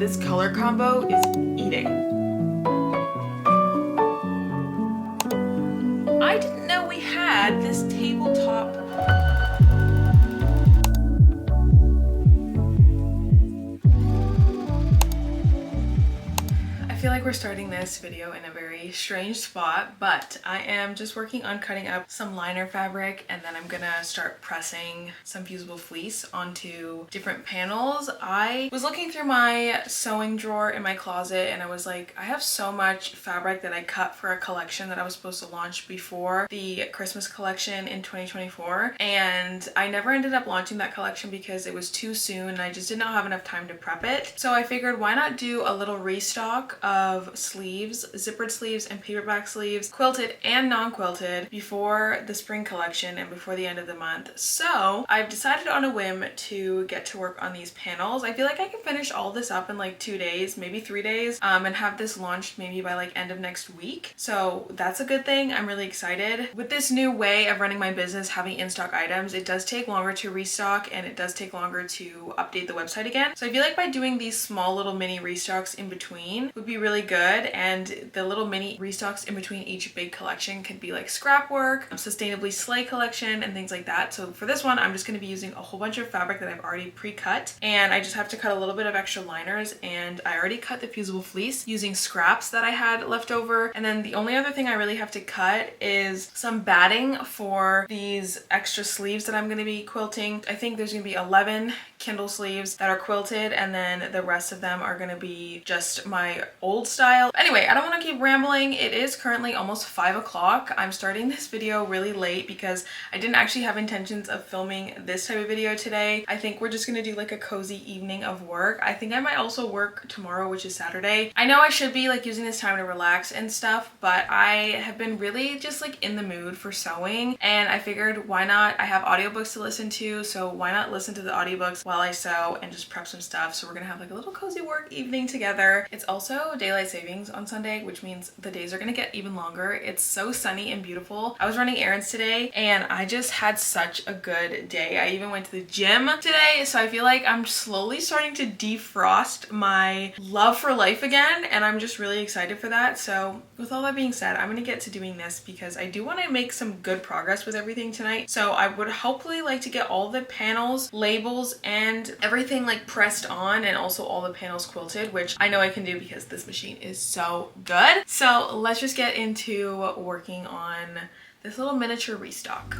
this color combo is eating. I didn't know we had this tabletop. I feel like we're starting this video in a very strange spot, but I am just working on cutting up some liner fabric, and then I'm gonna start pressing some fusible fleece onto different panels. I was looking through my sewing drawer in my closet and I was like, I have so much fabric that I cut for a collection that I was supposed to launch before the Christmas collection in 2024, and I never ended up launching that collection because it was too soon and I just did not have enough time to prep it. So I figured, why not do a little restock of sleeves, zippered sleeves and paperback sleeves, quilted and non-quilted, before the spring collection and before the end of the month. So I've decided on a whim to get to work on these panels. I feel like I can finish all this up in like 2 days, maybe 3 days, and have this launched maybe by like end of next week. So that's a good thing. I'm really excited. With this new way of running my business, having in-stock items, it does take longer to restock and it does take longer to update the website again. So I feel like by doing these small little mini restocks in between would be really good, and the little mini restocks in between each big collection could be like scrap work, sustainably slay collection, and things like that. So for this one, I'm just going to be using a whole bunch of fabric that I've already pre-cut, and I just have to cut a little bit of extra liners, and I already cut the fusible fleece using scraps that I had left over. And then the only other thing I really have to cut is some batting for these extra sleeves that I'm going to be quilting. I think there's going to be 11 Kindle sleeves that are quilted, and then the rest of them are going to be just my old style. Anyway, I don't want to keep rambling. It is currently almost 5 o'clock. I'm starting this video really late because I didn't actually have intentions of filming this type of video today. I think we're just going to do like a cozy evening of work. I think I might also work tomorrow, which is Saturday. I know I should be like using this time to relax and stuff, but I have been really just like in the mood for sewing, and I figured, why not? I have audiobooks to listen to, so why not listen to the audiobooks while I sew and just prep some stuff. So we're gonna have like a little cozy work evening together. It's also daylight savings on Sunday, which means the days are gonna get even longer. It's so sunny and beautiful. I was running errands today and I just had such a good day. I even went to the gym today, so I feel like I'm slowly starting to defrost my love for life again, and I'm just really excited for that. So with all that being said, I'm gonna get to doing this because I do want to make some good progress with everything tonight. So I would hopefully like to get all the panels, labels, and everything like pressed on, and also all the panels quilted, which I know I can do because this machine is so good. So let's just get into working on this little miniature restock.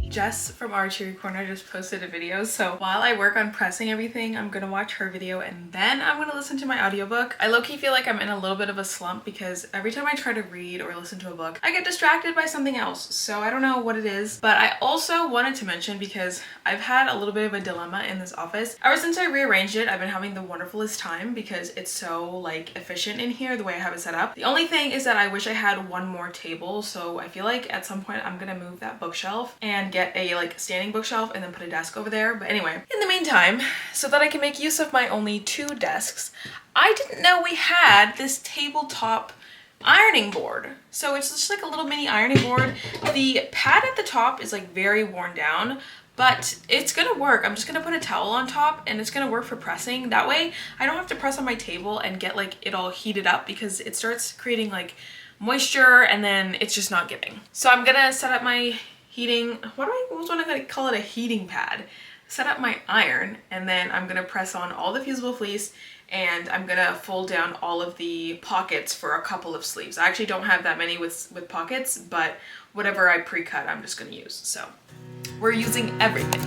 Jess from Archery Corner just posted a video, so while I work on pressing everything, I'm gonna watch her video and then I'm gonna listen to my audiobook. I low-key feel like I'm in a little bit of a slump because every time I try to read or listen to a book, I get distracted by something else. So I don't know what it is, but I also wanted to mention, because I've had a little bit of a dilemma in this office. Ever since I rearranged it, I've been having the wonderfulest time because it's so like efficient in here the way I have it set up. The only thing is that I wish I had one more table, so I feel like at some point I'm gonna move that bookshelf and get a like standing bookshelf and then put a desk over there. But anyway, in the meantime, so that I can make use of my only 2 desks, I didn't know we had this tabletop ironing board. So it's just like a little mini ironing board. The pad at the top is like very worn down, but it's gonna work. I'm just gonna put a towel on top and it's gonna work for pressing. That way I don't have to press on my table and get like it all heated up, because it starts creating like moisture and then it's just not giving. So I'm gonna set up my heating, what was I gonna call it, a heating pad, set up my iron, and then I'm gonna press on all the fusible fleece, and I'm gonna fold down all of the pockets for a couple of sleeves. I actually don't have that many with pockets, but whatever I pre-cut I'm just gonna use. So we're using everything.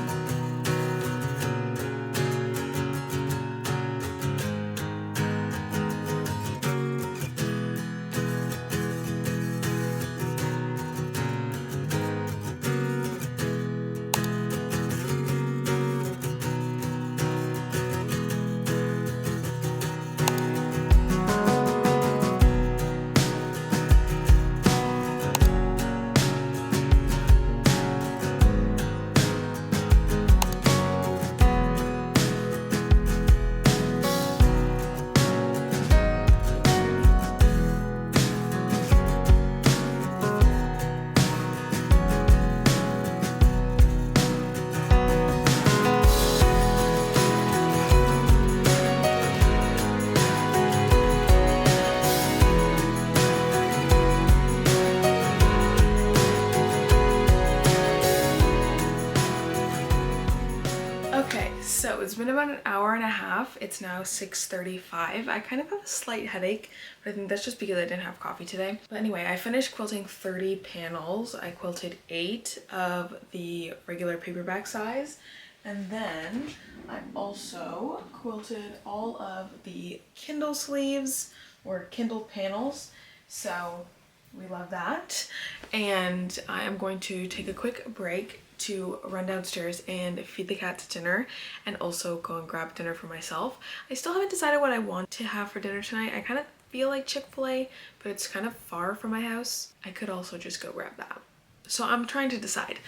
been about an hour and a half. It's now 6:35. I kind of have a slight headache, but I think that's just because I didn't have coffee today. But anyway, I finished quilting 30 panels. I quilted 8 of the regular paperback size, and then I also quilted all of the Kindle sleeves or Kindle panels. So we love that. And I am going to take a quick break to run downstairs and feed the cats dinner, and also go and grab dinner for myself. I still haven't decided what I want to have for dinner tonight. I kind of feel like Chick-fil-A, but it's kind of far from my house. I could also just go grab that. So I'm trying to decide.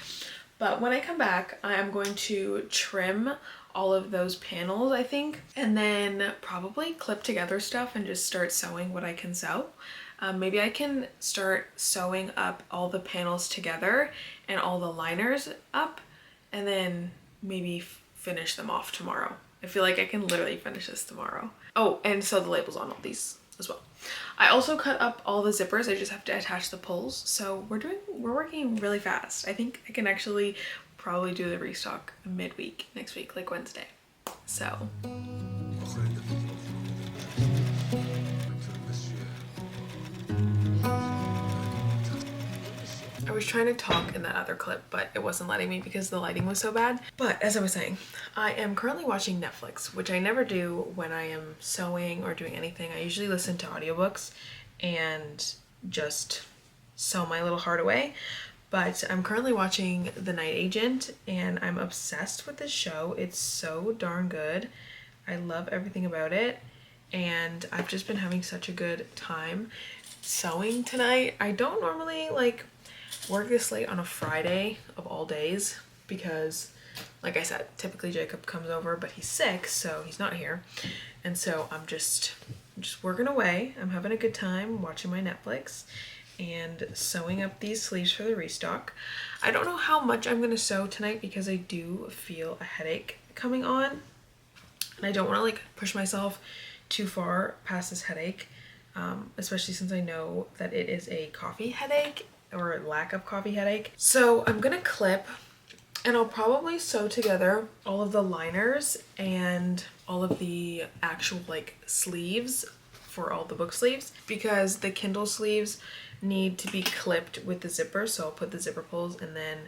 But when I come back, I am going to trim all of those panels, I think, and then probably clip together stuff and just start sewing what I can sew. Maybe I can start sewing up all the panels together and all the liners up, and then maybe finish them off tomorrow. I feel like I can literally finish this tomorrow. Oh, and sew the labels on all these as well. I also cut up all the zippers. I just have to attach the pulls. So we're working really fast. I think I can actually probably do the restock midweek next week, like Wednesday. So. I was trying to talk in that other clip, but it wasn't letting me because the lighting was so bad. But as I was saying, I am currently watching Netflix, which I never do when I am sewing or doing anything. I usually listen to audiobooks and just sew my little heart away. But I'm currently watching The Night Agent, and I'm obsessed with this show. It's so darn good. I love everything about it, and I've just been having such a good time sewing tonight. I don't normally work this late on a Friday of all days because, like I said, typically Jacob comes over, but he's sick, so he's not here. And so I'm just working away. I'm having a good time watching my Netflix and sewing up these sleeves for the restock. I don't know how much I'm gonna sew tonight because I do feel a headache coming on, and I don't want to push myself too far past this headache, especially since I know that it is a coffee headache or lack of coffee headache. So I'm gonna clip, and I'll probably sew together all of the liners and all of the actual sleeves for all the book sleeves, because the Kindle sleeves need to be clipped with the zipper. So I'll put the zipper pulls, and then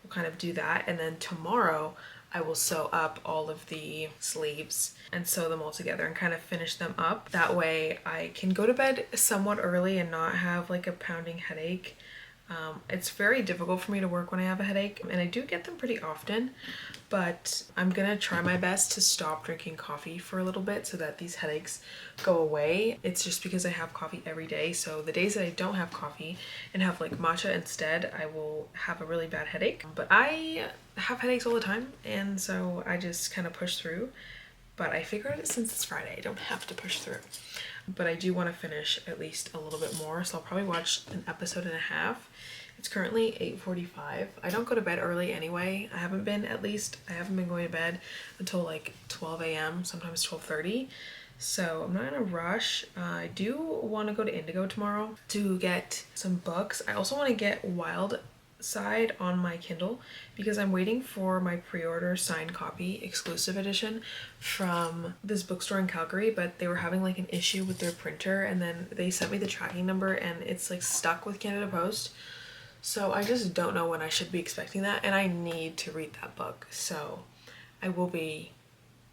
we'll kind of do that. And then tomorrow I will sew up all of the sleeves and sew them all together and kind of finish them up. That way I can go to bed somewhat early and not have a pounding headache. It's very difficult for me to work when I have a headache, and I do get them pretty often, but I'm gonna try my best to stop drinking coffee for a little bit so that these headaches go away. It's just because I have coffee every day, so the days that I don't have coffee and have matcha instead, I will have a really bad headache. But I have headaches all the time, and so I just kind of push through. But I figured that since it's Friday, I don't have to push through. But I do want to finish at least a little bit more, so I'll probably watch an episode and a half. It's currently 8:45. I don't go to bed early anyway. I haven't been going to bed until 12 a.m., sometimes 12:30. So I'm not in a rush. I do want to go to Indigo tomorrow to get some books. I also want to get Wild Side on my Kindle because I'm waiting for my pre-order signed copy exclusive edition from this bookstore in Calgary, but they were having an issue with their printer, and then they sent me the tracking number and it's stuck with Canada Post. So I just don't know when I should be expecting that, and I need to read that book. So I will be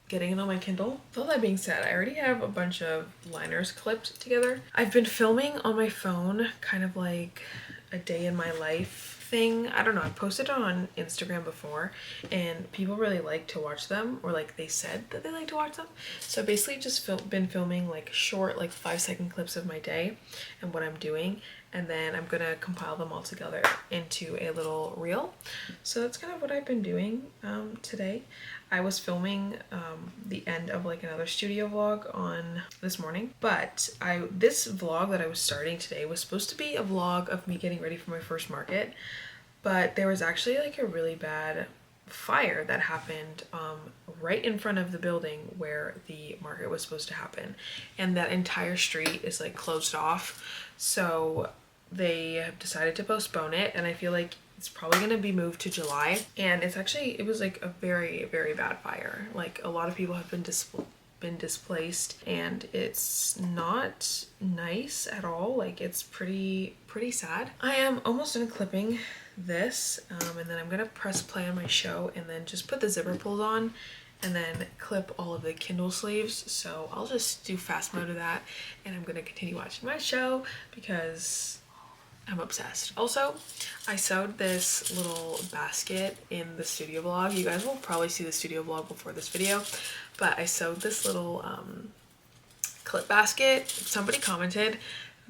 getting it on my Kindle. With all that being said, I already have a bunch of liners clipped together. I've been filming on my phone, kind of like a day in my life thing. I don't know, I posted it on Instagram before and people really like to watch them, or they said that they like to watch them. So basically just been filming short 5-second clips of my day and what I'm doing, and then I'm gonna compile them all together into a little reel. So that's kind of what I've been doing today. I was filming the end of another studio vlog on this morning, but this vlog that I was starting today was supposed to be a vlog of me getting ready for my first market, but there was actually a really bad fire that happened right in front of the building where the market was supposed to happen, and that entire street is closed off. So they have decided to postpone it, and I feel like It's probably gonna be moved to July, and it was like a very, very bad fire. Like a lot of people have been displaced, and it's not nice at all. Like it's pretty sad. I am almost done clipping this, and then I'm gonna press play on my show and then just put the zipper pulls on and then clip all of the Kindle sleeves. So I'll just do fast mode of that, and I'm gonna continue watching my show because I'm obsessed. Also, I sewed this little basket in the studio vlog. You guys will probably see the studio vlog before this video, but I sewed this little clip basket. Somebody commented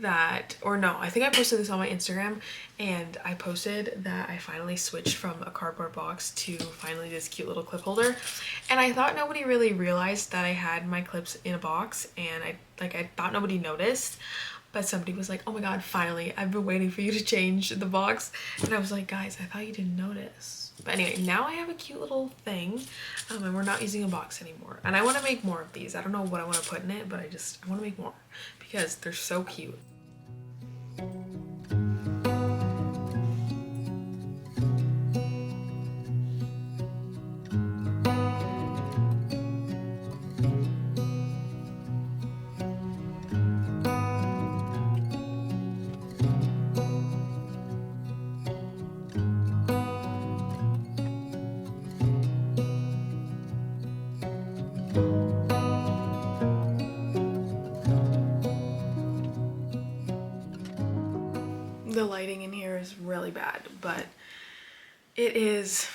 that, or no, I think I posted this on my Instagram, and I posted that I finally switched from a cardboard box to finally this cute little clip holder. And I thought nobody really realized that I had my clips in a box, and I thought nobody noticed. But somebody was like, oh my god, finally, I've been waiting for you to change the box. And I was like, guys, I thought you didn't notice. But anyway, now I have a cute little thing, and we're not using a box anymore. And I want to make more of these. I don't know what I want to put in it, but I want to make more because they're so cute. The lighting in here is really bad, but it is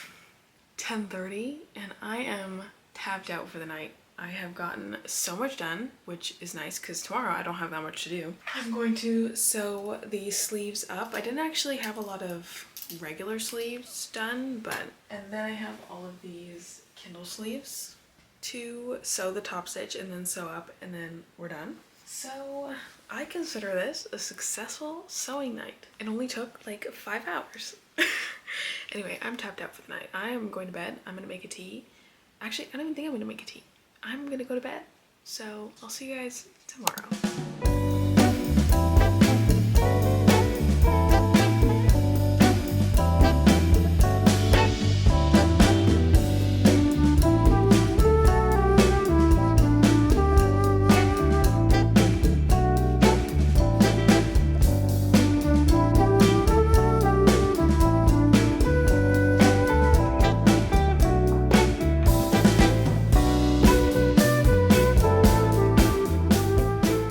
10:30 and I am tapped out for the night. I have gotten so much done, which is nice because tomorrow I don't have that much to do. I'm going to sew these sleeves up. I didn't actually have a lot of regular sleeves done, and then I have all of these Kindle sleeves to sew the top stitch and then sew up, and then we're done. So I consider this a successful sewing night. It only took like 5 hours. Anyway, I'm tapped out for the night. I am going to bed. I'm gonna make a tea. Actually, I don't even think I'm gonna make a tea. I'm gonna go to bed. So I'll see you guys tomorrow.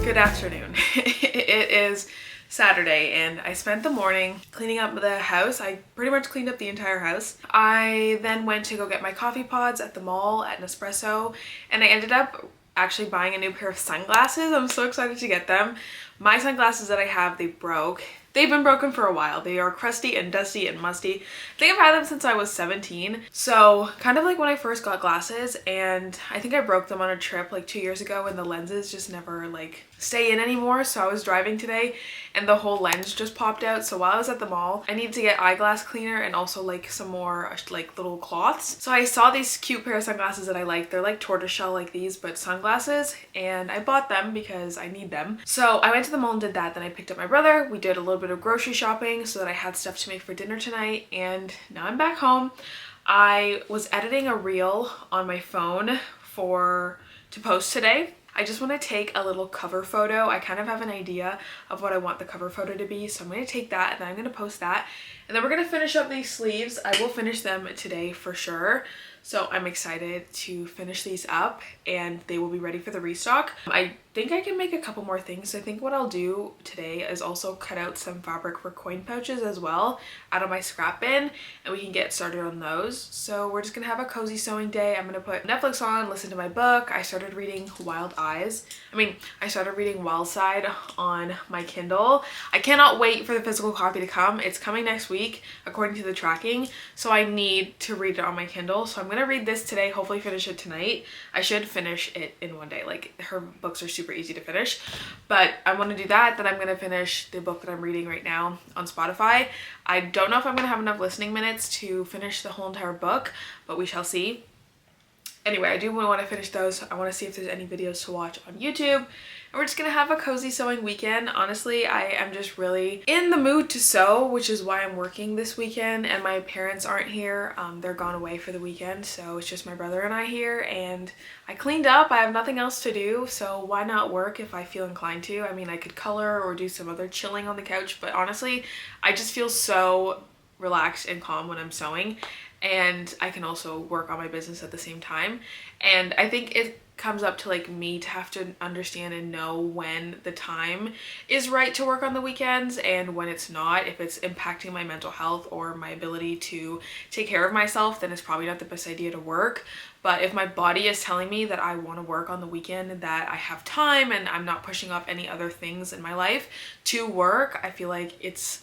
Good afternoon. It is Saturday and I spent the morning cleaning up the house. I pretty much cleaned up the entire house. I then went to go get my coffee pods at the mall at Nespresso, and I ended up actually buying a new pair of sunglasses. I'm so excited to get them. My sunglasses that I have, they broke. They've been broken for a while. They are crusty and dusty and musty. I think I've had them since I was 17. So kind of like when I first got glasses, and I think I broke them on a trip like 2 years ago, and the lenses just never like stay in anymore. So I was driving today and the whole lens just popped out. So while I was at the mall, I needed to get eyeglass cleaner and also like some more like little cloths. So I saw these cute pair of sunglasses that I like. They're like tortoiseshell like these, but sunglasses, and I bought them because I need them. So I went to the mall and did that. Then I picked up my brother. We did a little bit of grocery shopping so that I had stuff to make for dinner tonight, and now I'm back home. I was editing a reel on my phone to post today. I just want to take a little cover photo. I kind of have an idea of what I want the cover photo to be, so I'm going to take that and then I'm going to post that, and then we're going to finish up these sleeves. I will finish them today for sure. So I'm excited to finish these up and they will be ready for the restock. I think I can make a couple more things. I think what I'll do today is also cut out some fabric for coin pouches as well out of my scrap bin, and we can get started on those. So we're just gonna have a cozy sewing day. I'm gonna put Netflix on, listen to my book. I started reading I started reading Wild Side on my Kindle. I cannot wait for the physical copy to come. It's coming next week according to the tracking, so I need to read it on my Kindle. So I'm gonna read this today, hopefully finish it tonight. I should finish it in one day. Like, her books are super easy to finish, but I want to do that. Then I'm going to finish the book that I'm reading right now on Spotify. I don't know if I'm going to have enough listening minutes to finish the whole entire book, but we shall see. Anyway, I do want to finish those. I want to see if there's any videos to watch on YouTube, and we're just gonna have a cozy sewing weekend. Honestly, I am just really in the mood to sew, which is why I'm working this weekend, and my parents aren't here. They're gone away for the weekend, so it's just my brother and I here, and I cleaned up. I have nothing else to do, so why not work if I feel inclined to? I mean, I could color or do some other chilling on the couch, but honestly, I just feel so relaxed and calm when I'm sewing, and I can also work on my business at the same time. And I think it comes up to like me to have to understand and know when the time is right to work on the weekends and when it's not. If it's impacting my mental health or my ability to take care of myself, then it's probably not the best idea to work. But if my body is telling me that I want to work on the weekend, that I have time and I'm not pushing off any other things in my life to work, I feel like it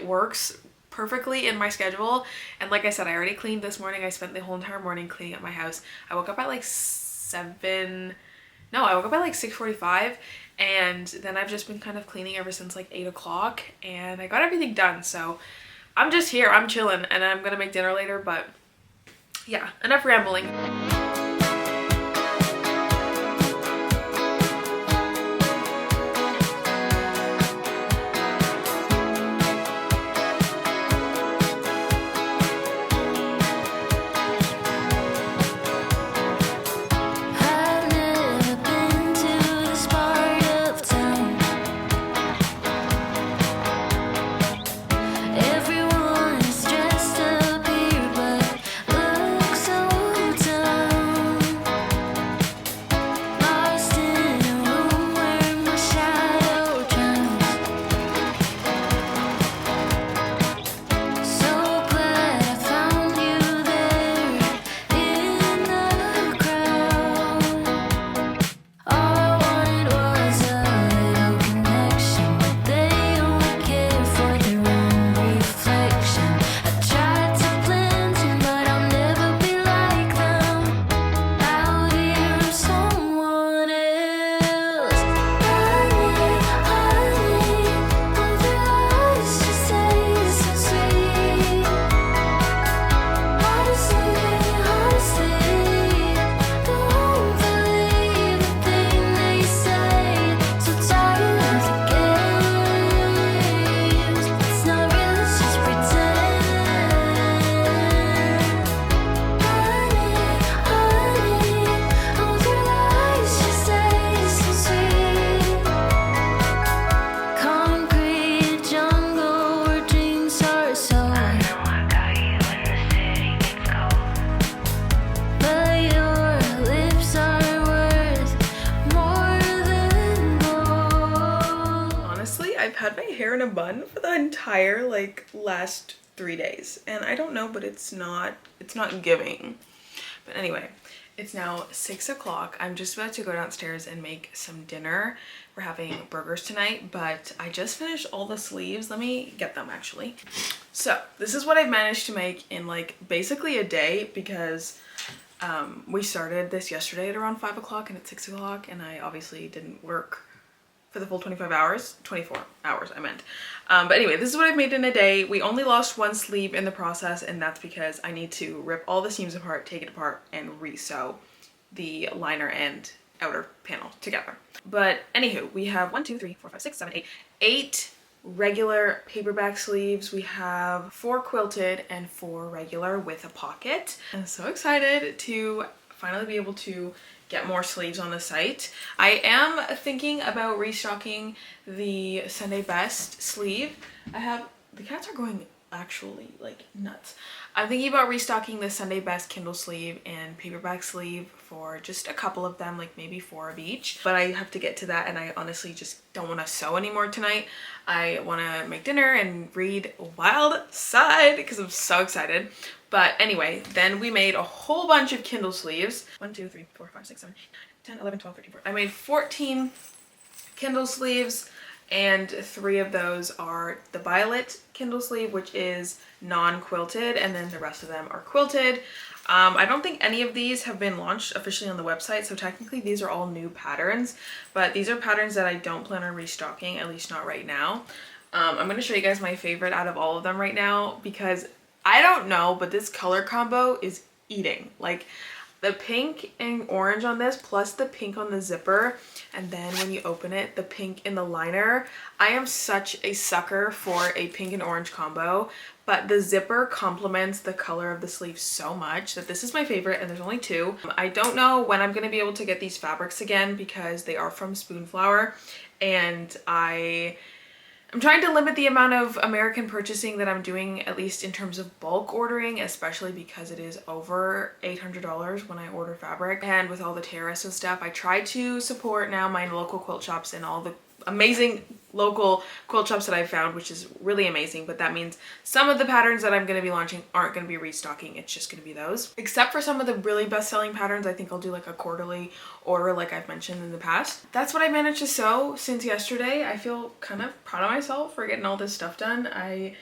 works perfectly in my schedule. And like I said, I already cleaned this morning. I spent the whole entire morning cleaning up my house. I woke up at like 6:45, and then I've just been kind of cleaning ever since like 8 o'clock, and I got everything done. So I'm just here, I'm chilling, and I'm gonna make dinner later. But yeah, enough rambling. I've had my hair in a bun for the entire like last 3 days, and I don't know, but it's not giving. But anyway, it's now 6 o'clock. I'm just about to go downstairs and make some dinner. We're having burgers tonight, but I just finished all the sleeves. Let me get them actually. So this is what I've managed to make in like basically a day, because we started this yesterday at around 5 o'clock and it's 6 o'clock, and I obviously didn't work for the full 24 hours I meant. But anyway, this is what I've made in a day. We only lost one sleeve in the process, and that's because I need to rip all the seams apart, take it apart, and re-sew the liner and outer panel together. But anywho, we have 8 regular paperback sleeves. We have 4 quilted and 4 regular with a pocket. I'm so excited to finally be able to get more sleeves on the site. I am thinking about restocking the Sunday Best sleeve. The cats are going actually like nuts. I'm thinking about restocking the Sunday Best Kindle sleeve and paperback sleeve for just a couple of them, like maybe 4 of each. But I have to get to that, and I honestly just don't want to sew anymore tonight. I want to make dinner and read Wild Side because I'm so excited. But anyway, then we made a whole bunch of Kindle sleeves. 1, 2, 3, 4, 5, 6, 7, 8, 9, 10, 11, 12, 13, 14. I made 14 Kindle sleeves, and 3 of those are the violet Kindle sleeve, which is non-quilted, and then the rest of them are quilted. I don't think any of these have been launched officially on the website, so technically these are all new patterns, but these are patterns that I don't plan on restocking, at least not right now. I'm going to show you guys my favorite out of all of them right now, because I don't know, but this color combo is eating. Like, The pink and orange on this, plus the pink on the zipper, and then when you open it, the pink in the liner. I am such a sucker for a pink and orange combo, but the zipper complements the color of the sleeve so much that this is my favorite, and there's only two. I don't know when I'm gonna be able to get these fabrics again because they are from Spoonflower, and I'm trying to limit the amount of American purchasing that I'm doing, at least in terms of bulk ordering, especially because it is over $800 when I order fabric. And with all the tariffs and stuff, I try to support now my local quilt shops and all the amazing local quilt shops that I've found, which is really amazing. But that means some of the patterns that I'm going to be launching aren't going to be restocking. It's just going to be those. Except for some of the really best-selling patterns, I think I'll do like a quarterly order like I've mentioned in the past. That's what I managed to sew since yesterday. I feel kind of proud of myself for getting all this stuff done. I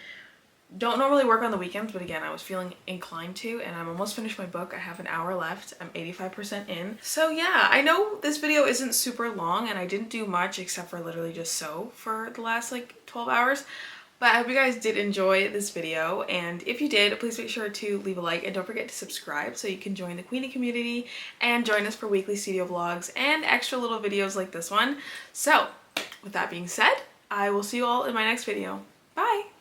don't normally work on the weekends, but again, I was feeling inclined to, and I'm almost finished my book. I have an hour left. I'm 85% in. So yeah, I know this video isn't super long and I didn't do much except for literally just sew for the last like 12 hours. But I hope you guys did enjoy this video, and if you did, please make sure to leave a like and don't forget to subscribe so you can join the Queenie community and join us for weekly studio vlogs and extra little videos like this one. So with that being said, I will see you all in my next video. Bye!